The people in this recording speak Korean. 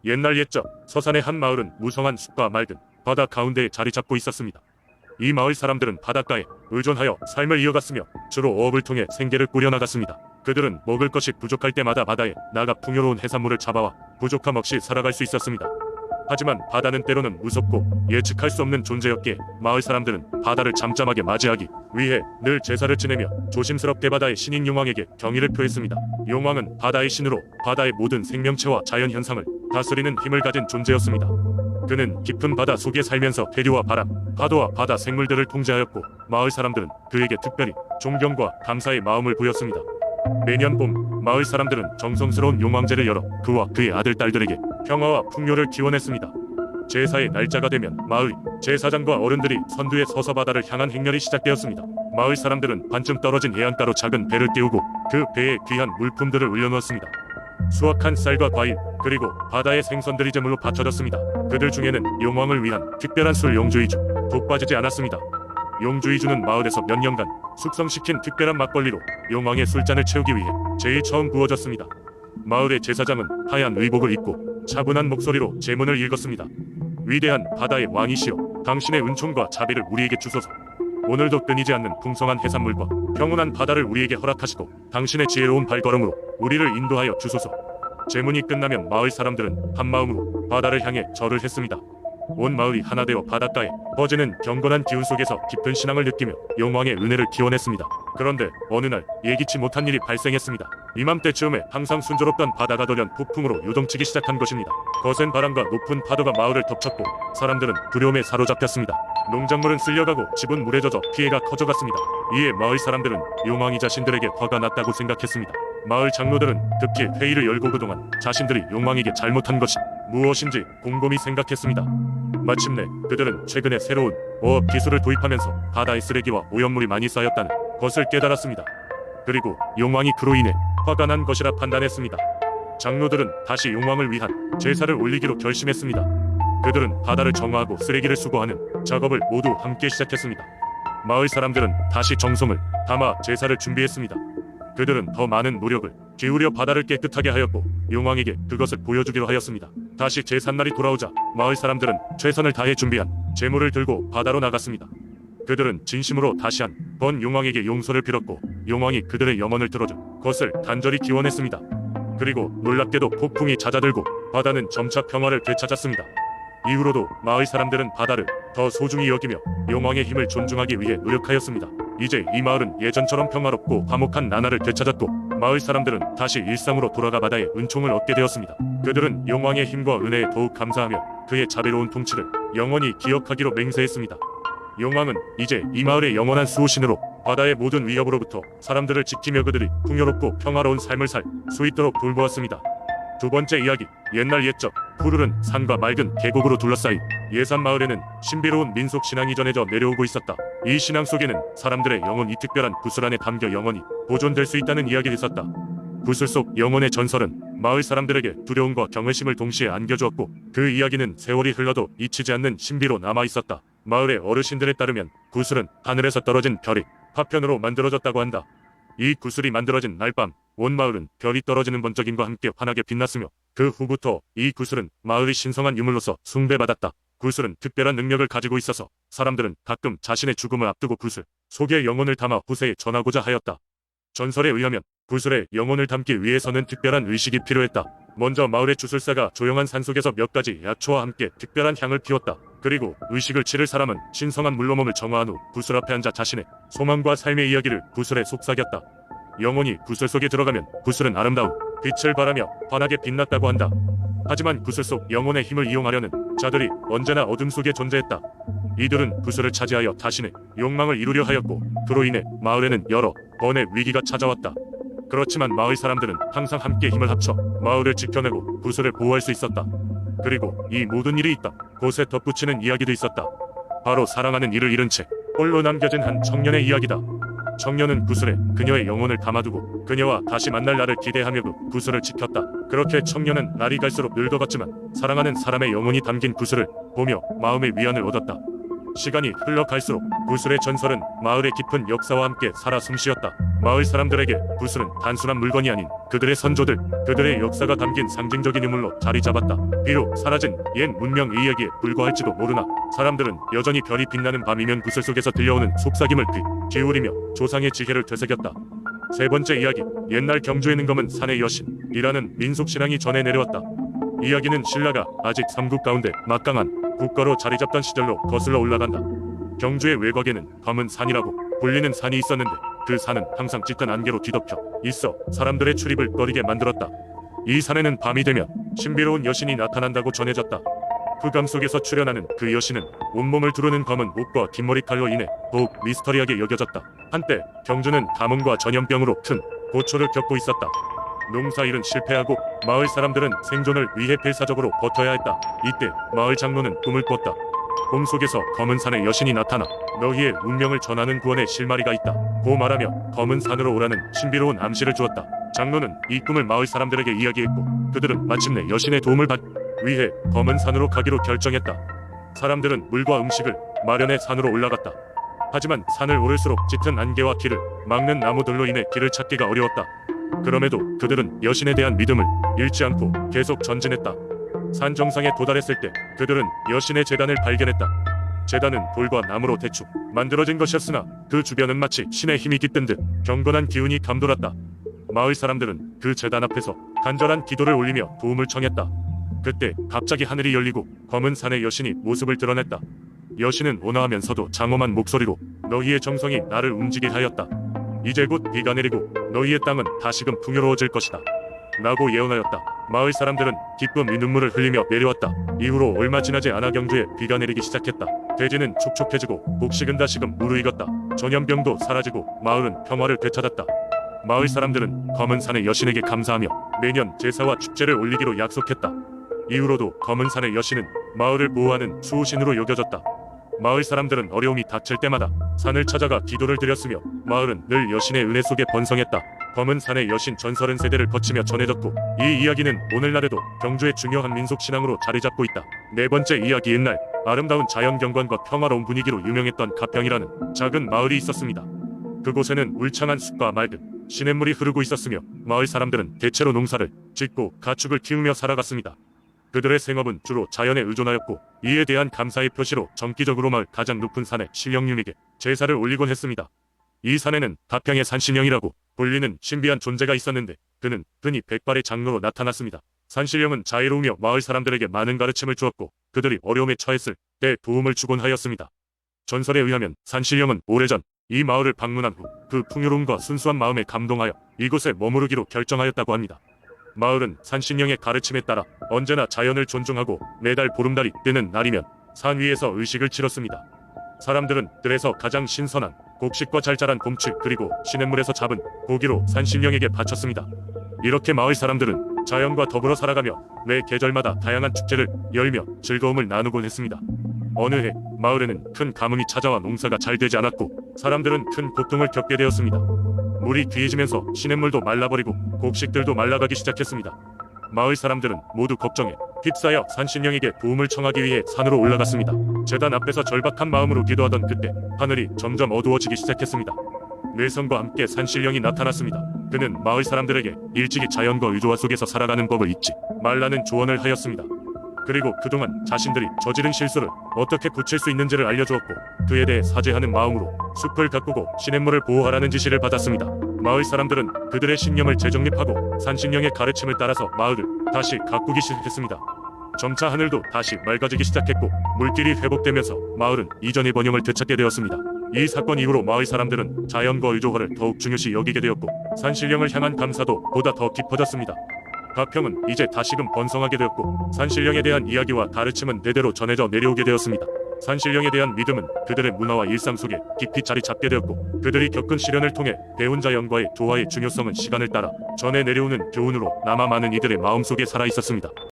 옛날 옛적 서산의 한 마을은 무성한 숲과 맑은 바다 가운데에 자리 잡고 있었습니다. 이 마을 사람들은 바닷가에 의존하여 삶을 이어갔으며 주로 어업을 통해 생계를 꾸려나갔습니다. 그들은 먹을 것이 부족할 때마다 바다에 나가 풍요로운 해산물을 잡아와 부족함 없이 살아갈 수 있었습니다. 하지만 바다는 때로는 무섭고 예측할 수 없는 존재였기에 마을 사람들은 바다를 잠잠하게 맞이하기 위해 늘 제사를 지내며 조심스럽게 바다의 신인 용왕에게 경의를 표했습니다. 용왕은 바다의 신으로 바다의 모든 생명체와 자연현상을 다스리는 힘을 가진 존재였습니다. 그는 깊은 바다 속에 살면서 대류와 바람, 파도와 바다 생물들을 통제하였고 마을 사람들은 그에게 특별히 존경과 감사의 마음을 보였습니다. 매년 봄 마을 사람들은 정성스러운 용왕제를 열어 그와 그의 아들 딸들에게 평화와 풍요를 기원했습니다. 제사의 날짜가 되면 마을 제사장과 어른들이 선두에 서서 바다를 향한 행렬이 시작되었습니다. 마을 사람들은 반쯤 떨어진 해안가로 작은 배를 띄우고 그 배에 귀한 물품들을 올려놓았습니다. 수확한 쌀과 과일 그리고 바다의 생선들이 제물로 바쳐졌습니다. 그들 중에는 용왕을 위한 특별한 술 용주이주도 빠지지 않았습니다. 용주이주는 마을에서 몇 년간 숙성시킨 특별한 막걸리로 용왕의 술잔을 채우기 위해 제일 처음 부어졌습니다. 마을의 제사장은 하얀 의복을 입고 차분한 목소리로 제문을 읽었습니다. 위대한 바다의 왕이시여, 당신의 은총과 자비를 우리에게 주소서. 오늘도 끊이지 않는 풍성한 해산물과 평온한 바다를 우리에게 허락하시고 당신의 지혜로운 발걸음으로 우리를 인도하여 주소서. 제문이 끝나면 마을 사람들은 한마음으로 바다를 향해 절을 했습니다. 온 마을이 하나 되어 바닷가에 퍼지는 경건한 기운 속에서 깊은 신앙을 느끼며 용왕의 은혜를 기원했습니다. 그런데 어느 날 예기치 못한 일이 발생했습니다. 이맘때쯤에 항상 순조롭던 바다가 돌연 폭풍으로 요동치기 시작한 것입니다. 거센 바람과 높은 파도가 마을을 덮쳤고 사람들은 두려움에 사로잡혔습니다. 농작물은 쓸려가고 집은 물에 젖어 피해가 커져갔습니다. 이에 마을 사람들은 용왕이 자신들에게 화가 났다고 생각했습니다. 마을 장로들은 급히 회의를 열고 그동안 자신들이 용왕에게 잘못한 것이 무엇인지 곰곰이 생각했습니다. 마침내 그들은 최근에 새로운 어업 기술을 도입하면서 바다의 쓰레기와 오염물이 많이 쌓였다는 것을 깨달았습니다. 그리고 용왕이 그로 인해 화가 난 것이라 판단했습니다. 장로들은 다시 용왕을 위한 제사를 올리기로 결심했습니다. 그들은 바다를 정화하고 쓰레기를 수거하는 작업을 모두 함께 시작했습니다. 마을 사람들은 다시 정성을 담아 제사를 준비했습니다. 그들은 더 많은 노력을 기울여 바다를 깨끗하게 하였고 용왕에게 그것을 보여주기로 하였습니다. 다시 제삿날이 돌아오자 마을 사람들은 최선을 다해 준비한 제물을 들고 바다로 나갔습니다. 그들은 진심으로 다시 한 번 용왕에게 용서를 빌었고 용왕이 그들의 영혼을 들어준 것을 간절히 기원했습니다. 그리고 놀랍게도 폭풍이 잦아들고 바다는 점차 평화를 되찾았습니다. 이후로도 마을 사람들은 바다를 더 소중히 여기며 용왕의 힘을 존중하기 위해 노력하였습니다. 이제 이 마을은 예전처럼 평화롭고 화목한 나날을 되찾았고 마을 사람들은 다시 일상으로 돌아가 바다의 은총을 얻게 되었습니다. 그들은 용왕의 힘과 은혜에 더욱 감사하며 그의 자비로운 통치를 영원히 기억하기로 맹세했습니다. 용왕은 이제 이 마을의 영원한 수호신으로 바다의 모든 위협으로부터 사람들을 지키며 그들이 풍요롭고 평화로운 삶을 살 수 있도록 돌보았습니다. 두 번째 이야기, 옛날 옛적 푸르른 산과 맑은 계곡으로 둘러싸인 예산 마을에는 신비로운 민속 신앙이 전해져 내려오고 있었다. 이 신앙 속에는 사람들의 영혼이 특별한 구슬 안에 담겨 영원히 보존될 수 있다는 이야기가 있었다. 구슬 속 영혼의 전설은 마을 사람들에게 두려움과 경외심을 동시에 안겨주었고 그 이야기는 세월이 흘러도 잊히지 않는 신비로 남아있었다. 마을의 어르신들에 따르면 구슬은 하늘에서 떨어진 별이 파편으로 만들어졌다고 한다. 이 구슬이 만들어진 날 밤 온 마을은 별이 떨어지는 번쩍임과 함께 환하게 빛났으며 그 후부터 이 구슬은 마을의 신성한 유물로서 숭배받았다. 구슬은 특별한 능력을 가지고 있어서 사람들은 가끔 자신의 죽음을 앞두고 구슬 속에 영혼을 담아 후세에 전하고자 하였다. 전설에 의하면 구슬에 영혼을 담기 위해서는 특별한 의식이 필요했다. 먼저 마을의 주술사가 조용한 산속에서 몇 가지 약초와 함께 특별한 향을 피웠다. 그리고 의식을 치를 사람은 신성한 물로 몸을 정화한 후 구슬 앞에 앉아 자신의 소망과 삶의 이야기를 구슬에 속삭였다. 영혼이 구슬 속에 들어가면 구슬은 아름다운 빛을 발하며 환하게 빛났다고 한다. 하지만 구슬 속 영혼의 힘을 이용하려는 자들이 언제나 어둠 속에 존재했다. 이들은 구슬을 차지하여 자신의 욕망을 이루려 하였고 그로 인해 마을에는 여러 번의 위기가 찾아왔다. 그렇지만 마을 사람들은 항상 함께 힘을 합쳐 마을을 지켜내고 구슬을 보호할 수 있었다. 그리고 이 모든 일이 있다 곳에 덧붙이는 이야기도 있었다. 바로 사랑하는 이를 잃은 채 홀로 남겨진 한 청년의 이야기다. 청년은 구슬에 그녀의 영혼을 담아두고 그녀와 다시 만날 날을 기대하며 그 구슬을 지켰다. 그렇게 청년은 날이 갈수록 늙어갔지만 사랑하는 사람의 영혼이 담긴 구슬을 보며 마음의 위안을 얻었다. 시간이 흘러갈수록 구슬의 전설은 마을의 깊은 역사와 함께 살아 숨쉬었다. 마을 사람들에게 구슬은 단순한 물건이 아닌 그들의 선조들, 그들의 역사가 담긴 상징적인 유물로 자리 잡았다. 비록 사라진 옛 문명 이야기에 불과할지도 모르나 사람들은 여전히 별이 빛나는 밤이면 구슬 속에서 들려오는 속삭임을 귀 기울이며 조상의 지혜를 되새겼다. 세 번째 이야기, 옛날 경주의 능검은 산의 여신이라는 민속신앙이 전해 내려왔다. 이야기는 신라가 아직 삼국 가운데 막강한 국가로 자리 잡던 시절로 거슬러 올라간다. 경주의 외곽에는 검은 산이라고 불리는 산이 있었는데 그 산은 항상 짙은 안개로 뒤덮여 있어 사람들의 출입을 꺼리게 만들었다. 이 산에는 밤이 되면 신비로운 여신이 나타난다고 전해졌다. 흑암 속에서 출현하는 그 여신은 온몸을 두르는 검은 옷과 긴 머리칼로 인해 더욱 미스터리하게 여겨졌다. 한때 경주는 가뭄과 전염병으로 큰 고초를 겪고 있었다. 농사일은 실패하고 마을 사람들은 생존을 위해 필사적으로 버텨야 했다. 이때 마을 장로는 꿈을 꿨다. 꿈속에서 검은 산의 여신이 나타나 너희의 운명을 전하는 구원의 실마리가 있다 고 말하며 검은 산으로 오라는 신비로운 암시를 주었다. 장로는 이 꿈을 마을 사람들에게 이야기했고 그들은 마침내 여신의 도움을 받기 위해 검은 산으로 가기로 결정했다. 사람들은 물과 음식을 마련해 산으로 올라갔다. 하지만 산을 오를수록 짙은 안개와 길을 막는 나무들로 인해 길을 찾기가 어려웠다. 그럼에도 그들은 여신에 대한 믿음을 잃지 않고 계속 전진했다. 산 정상에 도달했을 때 그들은 여신의 제단을 발견했다. 제단은 돌과 나무로 대충 만들어진 것이었으나 그 주변은 마치 신의 힘이 깃든 듯 경건한 기운이 감돌았다. 마을 사람들은 그 제단 앞에서 간절한 기도를 올리며 도움을 청했다. 그때 갑자기 하늘이 열리고 검은 산의 여신이 모습을 드러냈다. 여신은 온화하면서도 장엄한 목소리로 너희의 정성이 나를 움직이게 하였다. 이제 곧 비가 내리고 너희의 땅은 다시금 풍요로워질 것이다 라고 예언하였다. 마을 사람들은 기쁨의 눈물을 흘리며 내려왔다. 이후로 얼마 지나지 않아 경주에 비가 내리기 시작했다. 대지는 촉촉해지고 곡식은 다시금 무르익었다. 전염병도 사라지고 마을은 평화를 되찾았다. 마을 사람들은 검은 산의 여신에게 감사하며 매년 제사와 축제를 올리기로 약속했다. 이후로도 검은 산의 여신은 마을을 보호하는 수호신으로 여겨졌다. 마을 사람들은 어려움이 닥칠 때마다 산을 찾아가 기도를 드렸으며 마을은 늘 여신의 은혜 속에 번성했다. 검은 산의 여신 전설은 세대를 거치며 전해졌고 이 이야기는 오늘날에도 경주의 중요한 민속신앙으로 자리 잡고 있다. 네 번째 이야기, 옛날 아름다운 자연경관과 평화로운 분위기로 유명했던 가평이라는 작은 마을이 있었습니다. 그곳에는 울창한 숲과 맑은 시냇물이 흐르고 있었으며 마을 사람들은 대체로 농사를 짓고 가축을 키우며 살아갔습니다. 그들의 생업은 주로 자연에 의존하였고 이에 대한 감사의 표시로 정기적으로 마을 가장 높은 산의 신령님에게 제사를 올리곤 했습니다. 이 산에는 가평의 산신령이라고 불리는 신비한 존재가 있었는데 그는 흔히 백발의 장로로 나타났습니다. 산신령은 자애로우며 마을 사람들에게 많은 가르침을 주었고 그들이 어려움에 처했을 때 도움을 주곤 하였습니다. 전설에 의하면 산신령은 오래전 이 마을을 방문한 후 그 풍요로움과 순수한 마음에 감동하여 이곳에 머무르기로 결정하였다고 합니다. 마을은 산신령의 가르침에 따라 언제나 자연을 존중하고 매달 보름달이 뜨는 날이면 산 위에서 의식을 치렀습니다. 사람들은 들에서 가장 신선한 곡식과 잘 자란 곰치 그리고 시냇물에서 잡은 고기로 산신령에게 바쳤습니다. 이렇게 마을 사람들은 자연과 더불어 살아가며 매 계절마다 다양한 축제를 열며 즐거움을 나누곤 했습니다. 어느 해 마을에는 큰 가뭄이 찾아와 농사가 잘 되지 않았고 사람들은 큰 고통을 겪게 되었습니다. 물이 귀해지면서 시냇물도 말라버리고 곡식들도 말라가기 시작했습니다. 마을 사람들은 모두 걱정에 휩싸여 산신령에게 도움을 청하기 위해 산으로 올라갔습니다. 제단 앞에서 절박한 마음으로 기도하던 그때 하늘이 점점 어두워지기 시작했습니다. 뇌성과 함께 산신령이 나타났습니다. 그는 마을 사람들에게 일찍이 자연과 의조화 속에서 살아가는 법을 잊지 말라는 조언을 하였습니다. 그리고 그동안 자신들이 저지른 실수를 어떻게 고칠 수 있는지를 알려주었고 그에 대해 사죄하는 마음으로 숲을 가꾸고 시냇물을 보호하라는 지시를 받았습니다. 마을 사람들은 그들의 신념을 재정립하고 산신령의 가르침을 따라서 마을을 다시 가꾸기 시작했습니다. 점차 하늘도 다시 맑아지기 시작했고 물길이 회복되면서 마을은 이전의 번영을 되찾게 되었습니다. 이 사건 이후로 마을 사람들은 자연과 의조화를 더욱 중요시 여기게 되었고 산신령을 향한 감사도 보다 더 깊어졌습니다. 가평은 이제 다시금 번성하게 되었고 산신령에 대한 이야기와 가르침은 대대로 전해져 내려오게 되었습니다. 산신령에 대한 믿음은 그들의 문화와 일상 속에 깊이 자리 잡게 되었고 그들이 겪은 시련을 통해 배운 자연과의 조화의 중요성은 시간을 따라 전해 내려오는 교훈으로 남아 많은 이들의 마음속에 살아 있었습니다.